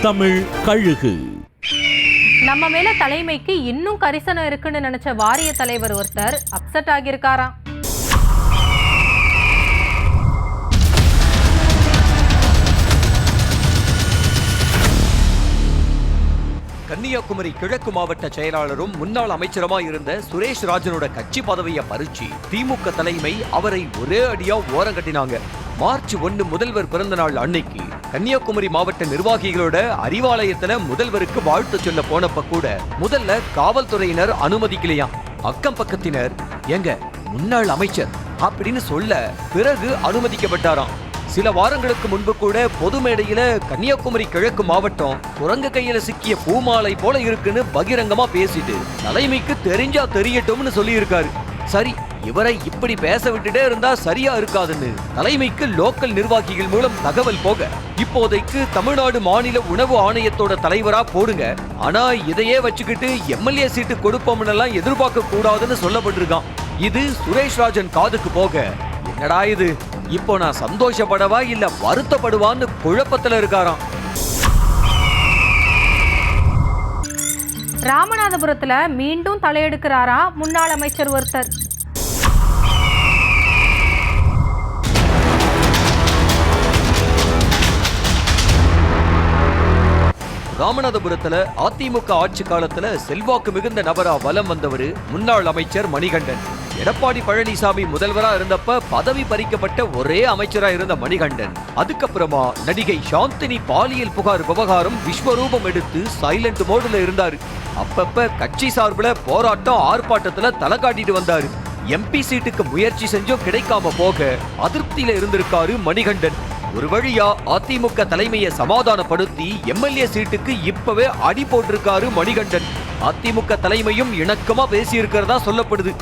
தமிழ் கழுகு. நம்ம மேல தலைமைக்கு இன்னும் கரிசனம் இருக்குன்னு நினைச்ச வாரிய தலைவர் ஒருத்தர் அப்செட் ஆகியிருக்காராம். கன்னியாகுமரி கிழக்கு மாவட்ட செயலாளரும் முன்னாள் அமைச்சருமாய் இருந்த சுரேஷ் ராஜனோட கட்சி பதவியை பறிச்சு திமுக தலைமை அவரை ஒரே அடியா ஓரங்கட்டினாங்க. மார்ச் 1 முதல்வர் பிறந்த நாள் அன்னைக்கு கன்னியாகுமரி மாவட்ட நிர்வாகிகளோட அறிவாலயத்துல முதல்வருக்கு வாழ்த்து சொல்ல போனப்ப கூட முதல்ல காவல்துறையினர் அனுமதிக்கலையாம். அக்கம் பக்கத்தினர் எங்க முன்னாள் அமைச்சர் அப்படின்னு சொல்ல பிறகு அனுமதிக்கப்பட்டாராம். சில வாரங்களுக்கு முன்பு கூட பொது மேடையில கன்னியாகுமரி கிழக்கு மாவட்டம் குரங்கு கையில சிக்கிய பூமாலை போல இருக்குன்னு பகிரங்கமா பேசிட்டு தலைமைக்கு தெரிஞ்சா தெரியட்டும்னு சொல்லி இருக்காரு. சரி, இவரை இப்படி பேச விட்டுட்டே இருந்தா சரியா இருக்காதுன்னு தலைமைக்கு லோக்கல் நிர்வாகிகள் மூலம் தகவல் போக இப்போதைக்கு தமிழ்நாடு மாநில உணவு ஆணையத்தோட தலைவரா போடுங்க, ஆனா இதையே வச்சுக்கிட்டு எம்எல்ஏ சீட்டு கொடுப்போம்னு எல்லாம் எதிர்பார்க்க கூடாதுன்னு சொல்லப்பட்டிருக்கான். இது சுரேஷ் ராஜன் காதுக்கு போக என்னடா இது, இப்போ நான் சந்தோஷப்படவா இல்ல வருத்தப்படுவான்னு குழப்பத்துல இருக்காராம். ராமநாதபுரத்துல மீண்டும் தலையெடுக்கிறாரா முன்னாள் அமைச்சர் ஒருத்தர். ராமநாதபுரத்துல அதிமுக ஆட்சி காலத்துல செல்வாக்கு மிகுந்த நபரா வலம் வந்தவர் முன்னாள் அமைச்சர் மணிகண்டன். எடப்பாடி பழனிசாமி முதல்வரா இருந்தப்ப பதவி பறிக்கப்பட்ட ஒரே அமைச்சரா இருந்த மணிகண்டன் அதுக்கப்புறமா நடிகை சாந்தினி பாலியல் புகார் விவகாரம் விஸ்வரூபம் எடுத்து சைலண்ட் மோடுல இருந்தாரு. அப்பப்ப கட்சி சார்பில் போராட்டம் ஆர்ப்பாட்டத்துல தலை காட்டிட்டு வந்தாரு. எம்பி சீட்டுக்கு முயற்சி செஞ்சும் கிடைக்காம போக அதிருப்தியில இருந்திருக்காரு மணிகண்டன். ஒரு வழியா அதிமுக தலைமையை சமாதானப்படுத்தி எம்எல்ஏ சீட்டுக்கு இப்பவே அடி போட்டிருக்காரு மணிகண்டன். அதிமுக தலைமையும் இணக்கமா பேசி இருக்கிறதா சொல்லப்படுது.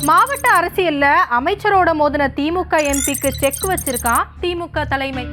மாவட்ட அரசியல்ல அமைச்சரோட மோதின திமுக எம்பிக்கு செக் வச்சிருக்கான் திமுக தலைமை.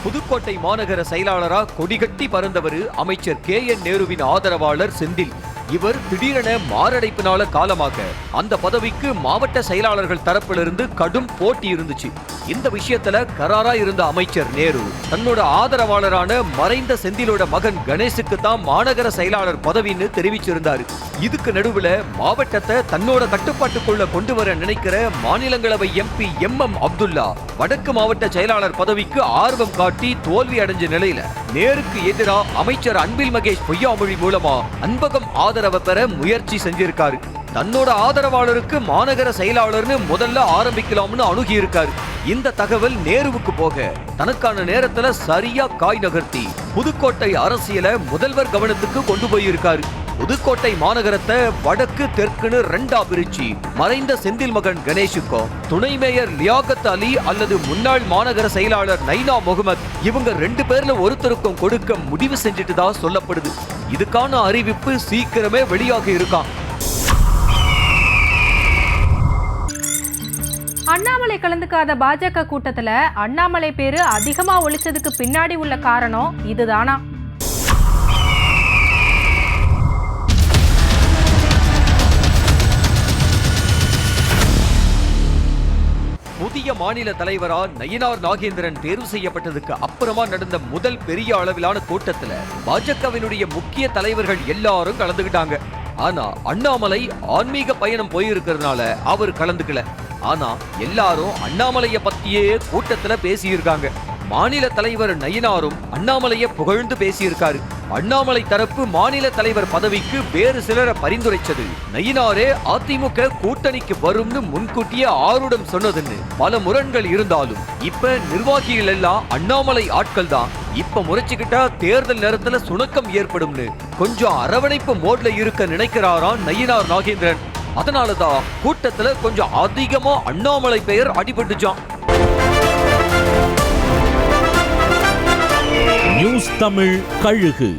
புதுக்கோட்டை மாநகர செயலாளரா கொடிகட்டி பறந்தவர் அமைச்சர் KN நேருவின் ஆதரவாளர் செந்தில். இவர் திடீரென மாரடைப்பினால காலமாக அந்த பதவிக்கு மாவட்ட செயலாளர்கள் தரப்பிலிருந்து கடும் போட்டி இருந்துச்சு. இந்த விஷயத்துல கராரா இருந்த அமைச்சர் நேரு தன்னோட ஆதரவாளரான மறைந்த செந்திலோட மகன் கணேசுக்கு தான் மாநகர செயலாளர் பதவின்னு தெரிவிச்சிருந்தாரு. இதுக்கு நடுவுல மாவட்டத்தை தன்னோட கட்டுப்பாட்டுக்குள்ள கொண்டு வர நினைக்கிற மாநிலங்களவை MP MM அப்துல்லா வடக்கு மாவட்ட செயலாளர் பதவிக்கு ஆர்வம் காட்டி தோல்வி அடைஞ்ச நிலையில நேருக்கு எதிரா அமைச்சர் அன்பில் மகேஷ் பொய்யாமொழி மூலமா அன்பகம் ஆதரவை பெற முயற்சி செஞ்சிருக்காரு. தன்னோட ஆதரவாளருக்கு மாநகர செயலாளர்னு முதல்ல ஆரம்பிக்கலாம்னு அணுகி இருக்காரு. இந்த தகவல் நேருவுக்கு போக தனக்கான நேரத்துல சரியா காய் நகர்த்தி புதுக்கோட்டை அரசியல முதல்வர் கவனத்துக்கு கொண்டு போயிருக்காரு. புதுக்கோட்டை மாநகரத்தை வடக்கு தெற்குன்னு 2ஆ பிரிச்சு மறைந்த செந்தில் மகன் கணேஷுக்கும் துணை மேயர் லியாகத் அலி அல்லது முன்னாள் மாநகர செயலாளர் நைனா முகமது இவங்க 2 பேர்ல ஒருத்தருக்கும் கொடுக்க முடிவு செஞ்சுட்டு தான் சொல்லப்படுது. இதுக்கான அறிவிப்பு சீக்கிரமே வெளியாக இருக்கான். அண்ணாமலை கலந்துக்காத பாஜக கூட்டத்துல அண்ணாமலை பேரு அதிகமா ஒழிச்சதுக்கு பின்னாடி உள்ள காரணம் இதுதானா? புதிய மாநில தலைவரா நயினார் நாகேந்திரன் தேர்வு செய்யப்பட்டதுக்கு அப்புறமா நடந்த முதல் பெரிய அளவிலான கூட்டத்துல பாஜகவினுடைய முக்கிய தலைவர்கள் எல்லாரும் கலந்துகிட்டாங்க. ஆனா அண்ணாமலை ஆன்மீக பயணம் போயிருக்கிறதுனால அவர் கலந்துக்கல. ஆனா எல்லாரும் அண்ணாமலைய பத்தியே கூட்டத்துல பேசியிருக்காங்க. மாநில தலைவர் நயினாரும் அண்ணாமலைய புகழ்ந்து பேசியிருக்காரு. அண்ணாமலை தரப்பு மாநில தலைவர் பதவிக்கு வேறு சிலரை பரிந்துரைச்சது நயினாரே அதிமுக கூட்டணிக்கு வரும்னு முன்கூட்டியே ஆருடம் சொன்னதுன்னு பல முரண்கள் இருந்தாலும் இப்ப நிர்வாகிகள் எல்லாம் அண்ணாமலை ஆட்கள் தான், இப்ப முறைச்சுக்கிட்டா தேர்தல் நேரத்துல சுணக்கம் ஏற்படும்னு கொஞ்சம் அரவணைப்பு மோட்ல இருக்க நினைக்கிறாராம் நயினார் நாகேந்திரன். அதனாலதான் கூட்டத்துல கொஞ்சம் அதிகமா அண்ணாமலை பெயர் அடிபட்டுச்சான். நியூஸ் தமிழ் கழுகு.